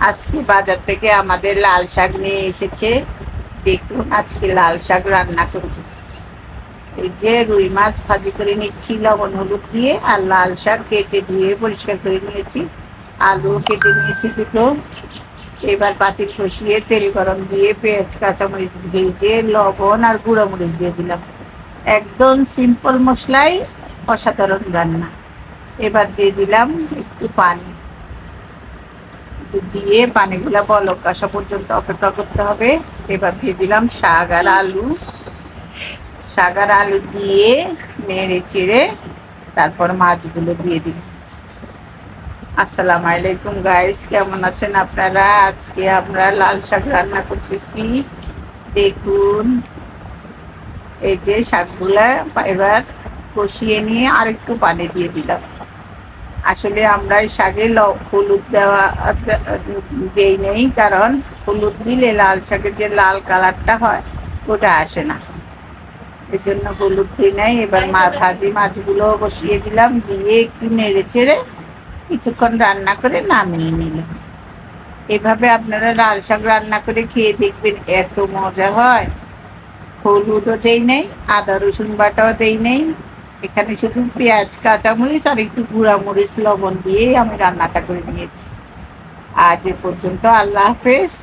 আজকে বাজার থেকে আমাদের লাল শাক নিয়ে এসেছে। দেখুন আজকে লাল শাক রান্না করব। এই যে রুই মাছ ভাজি করে নিচ্ছি লবণ হলুদ দিয়ে, আর লাল শাক কেটে ধুয়ে পরিষ্কার করে নিয়েছি। আলু কেটে নিয়েছি দুটো। এবার পাতিল বসিয়ে তেল গরম দিয়ে পেঁয়াজ কাঁচামরিচ ভেজে লবণ আর গুঁড়ো মরিচ দিয়ে দিলাম। একদম সিম্পল মশলায় অসাধারণ রান্না। এবার দিয়ে দিলাম একটু পানি, দিয়ে পানিগুলা বলক আসা পর্যন্ত অপেক্ষা করতে হবে। এবার দিয়ে দিলাম শাক আর আলু দিয়ে নেড়ে চেড়ে তারপর মাছগুলো দিয়ে দিলাম। আসসালামু আলাইকুম গাইস, কেমন আছেন আপনারা? আজকে আমরা লাল শাক রান্না করতেছি। দেখুন এই যে শাকগুলা এবার কষিয়ে নিয়ে আরেকটু পানি দিয়ে দিলাম। আসলে আমরা এই শাকে হলুদ দেওয়া দেই নেই, কারণ হলুদ দিলে লাল শাকের যে লাল কালারটা হয় ওটা আসে না, এর জন্য হলুদ দিই নাই। এবার ভাজি মাছগুলো বসিয়ে দিলাম, দিয়ে একটু নেড়ে চেড়ে কিছুক্ষণ রান্না করে নামিয়ে নিলাম। এভাবে আপনারা লাল শাক রান্না করে খেয়ে দেখবেন, এত মজা হয়। হলুদও দেই নেই, আদা রসুন বাটাও দেই নেই, এখানে শুধু পেঁয়াজ কাঁচামরিচ আর একটু গুঁড়া মরিচ লবণ দিয়েই আমি রান্নাটা করে নিয়েছি। আজ এ পর্যন্ত, আল্লাহ হাফেজ।